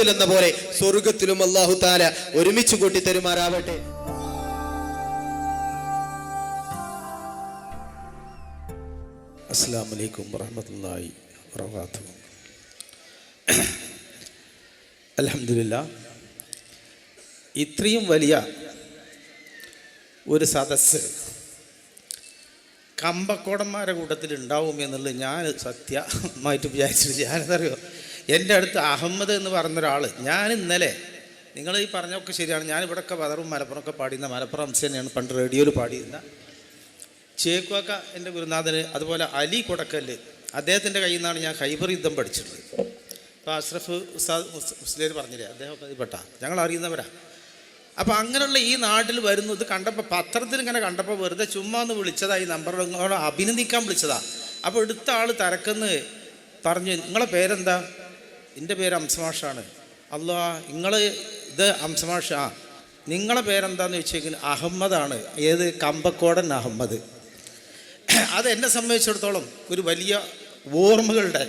കുടുംബത്തിലെന്ന പോലെ സ്വർഗത്തിലും അല്ലാഹു തആല ഒരുമിച്ച് കൂട്ടി തരുമാറാവട്ടെ. അസ്സലാമു അലൈക്കും വറഹ്മത്തുള്ളാഹി വബറകാതുഹു. അൽഹംദുലില്ലാഹ്, ഇത്രയും വലിയ ഒരു സദസ്സ് കമ്പക്കോടന്മാരുടെ കൂട്ടത്തിൽ ഉണ്ടാവും എന്നുള്ളത് ഞാൻ സത്യമായിട്ട് വിചാരിച്ചിട്ട്. ഞാനെന്നറിയോ, എൻ്റെ അടുത്ത് അഹമ്മദ് എന്ന് പറഞ്ഞൊരാൾ, ഞാൻ ഇന്നലെ, നിങ്ങൾ ഈ പറഞ്ഞൊക്കെ ശരിയാണ്, ഞാൻ ഇവിടെയൊക്കെ ബദറും മലപ്പുറമൊക്കെ പാടിയുന്ന മലപ്പുറം ഹംസ തന്നെയാണ് പണ്ട് റേഡിയോയിൽ പാടിയിരുന്ന. ചേക്കുവാക്ക എൻ്റെ ഗുരുനാഥന്, അതുപോലെ അലി കൊടക്കല്ല്, അദ്ദേഹത്തിൻ്റെ കയ്യിൽ നിന്നാണ് ഞാൻ ഖൈബർ യുദ്ധം പഠിച്ചിട്ടുള്ളത്. ഇപ്പോൾ അഷ്റഫ് ഉസ്താദ് മുസ്ലിയാർ പറഞ്ഞില്ലേ, അദ്ദേഹമൊക്കെ ഇതിൽപ്പെട്ട ഞങ്ങൾ അറിയുന്നവരാ. അപ്പോൾ അങ്ങനെയുള്ള ഈ നാട്ടിൽ വരുന്നത് കണ്ടപ്പോൾ, പത്രത്തിൽ ഇങ്ങനെ കണ്ടപ്പോൾ വെറുതെ ചുമ്മാ ഒന്ന് വിളിച്ചതാ, ഈ നമ്പറിനോട് അഭിനന്ദിക്കാൻ വിളിച്ചതാ. അപ്പോൾ എടുത്ത ആൾ തിരക്കെന്ന് പറഞ്ഞു, നിങ്ങളെ പേരെന്താ? എൻ്റെ പേര് അംസമാഷാണ്. അല്ലാ, നിങ്ങൾ ഇത് അംസമാഷ, നിങ്ങളെ പേരെന്താന്ന് ചോദിച്ചെങ്കിൽ അഹമ്മദാണ്. ഏത്? കമ്പക്കോടൻ അഹമ്മദ്. അത് എന്നെ സംബന്ധിച്ചിടത്തോളം ഒരു വലിയ ഓർമ്മകളുടെ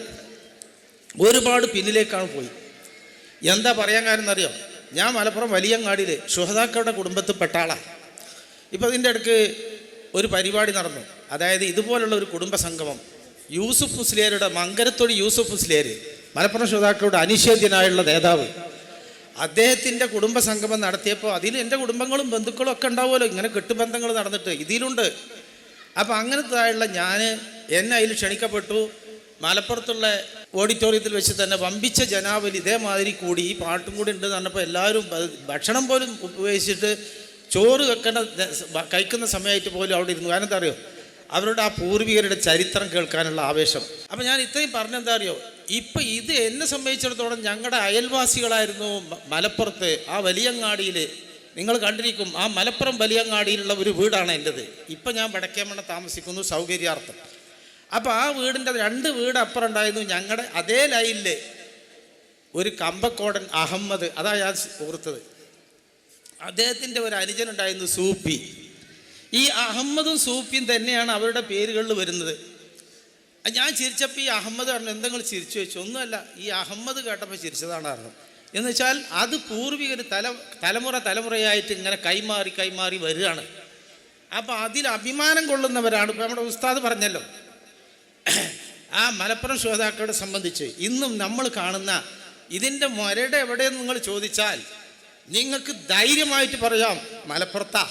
ഒരുപാട് പിന്നിലേക്കാണ് പോയി. എന്താ പറയാൻ കാരണം എന്നറിയോ, ഞാൻ മലപ്പുറം വലിയങ്ങാടിയിൽ ശുഹദാക്കളുടെ കുടുംബത്തിൽ പെട്ട ആളാണ്. ഇപ്പോൾ ഇതിൻ്റെ ഇടയ്ക്ക് ഒരു പരിപാടി നടന്നു, അതായത് ഇതുപോലുള്ള ഒരു കുടുംബ സംഗമം. യൂസുഫ് മുസ്ലിയാരുടെ, മങ്കരത്തൊടി യൂസുഫ് മുസ്ലിയാർ, മലപ്പുറം ശുഹദാക്കളുടെ അനിഷേധ്യനായുള്ള നേതാവ്, അദ്ദേഹത്തിൻ്റെ കുടുംബ സംഗമം നടത്തിയപ്പോൾ അതിൽ എൻ്റെ കുടുംബങ്ങളും ബന്ധുക്കളും ഒക്കെ ഉണ്ടാവുമല്ലോ, ഇങ്ങനെ കെട്ടുബന്ധങ്ങൾ നടന്നിട്ട് ഇതിലുണ്ട്. അപ്പോൾ അങ്ങനത്തായുള്ള എന്നെ അതിൽ ക്ഷണിക്കപ്പെട്ടു. മലപ്പുറത്തുള്ള ഓഡിറ്റോറിയത്തിൽ വെച്ച് തന്നെ വമ്പിച്ച ജനാവലി ഇതേമാതിരി കൂടി, ഈ പാട്ടും കൂടി ഉണ്ടെന്ന് പറഞ്ഞപ്പോൾ എല്ലാവരും ഭക്ഷണം പോലും ഉപയോഗിച്ചിട്ട് ചോറ് കഴിക്കുന്ന സമയമായിട്ട് പോലും അവിടെ ഇരുന്നു. കാരണം എന്താ അറിയോ, അവരുടെ ആ പൂർവികരുടെ ചരിത്രം കേൾക്കാനുള്ള ആവേശം. അപ്പോൾ ഞാൻ ഇത്രയും പറഞ്ഞെന്താ അറിയോ, ഇപ്പം ഇത് എന്നെ സംബന്ധിച്ചിടത്തോളം ഞങ്ങളുടെ അയൽവാസികളായിരുന്നു മലപ്പുറത്ത് ആ വലിയങ്ങാടിയിൽ. നിങ്ങൾ കണ്ടിരിക്കും, ആ മലപ്പുറം വലിയങ്ങാടിയിലുള്ള ഒരു വീടാണ് എൻ്റെത്. ഇപ്പം ഞാൻ വടക്കേമണ്ണ താമസിക്കുന്നു സൗകര്യാർത്ഥം. അപ്പോൾ ആ വീടിൻ്റെ 2 വീട് അപ്പുറം ഉണ്ടായിരുന്നു ഞങ്ങളുടെ അതേ ലൈനിൽ ഒരു കമ്പക്കോടൻ അഹമ്മദ്, അതാ ഞാൻ ഓർത്തത്. അദ്ദേഹത്തിൻ്റെ ഒരു അനുജനുണ്ടായിരുന്നു സൂപ്പി. ഈ അഹമ്മദും സൂപ്പിയും തന്നെയാണ് അവരുടെ പേരുകളിൽ വരുന്നത്. ഞാൻ ചിരിച്ചപ്പോൾ ഈ അഹമ്മദ് പറഞ്ഞു, എന്തെങ്കിലും ചിരിച്ചു വെച്ചു? ഒന്നുമല്ല, ഈ അഹമ്മദ് കേട്ടപ്പോൾ ചിരിച്ചതാണ് പറഞ്ഞു. എന്ന് വെച്ചാൽ അത് പൂർവികർ തലമുറയായിട്ട് ഇങ്ങനെ കൈമാറി വരികയാണ്. അപ്പോൾ അതിൽ അഭിമാനം കൊള്ളുന്നവരാണ്. ഇപ്പോൾ നമ്മുടെ ഉസ്താദ് പറഞ്ഞല്ലോ, ആ മലപ്പുറം ശ്രോതാക്കളെ സംബന്ധിച്ച് ഇന്നും നമ്മൾ കാണുന്ന ഇതിൻ്റെ മൊരട് എവിടെയെന്ന് നിങ്ങൾ ചോദിച്ചാൽ നിങ്ങൾക്ക് ധൈര്യമായിട്ട് പറയാം മലപ്പുറത്താ.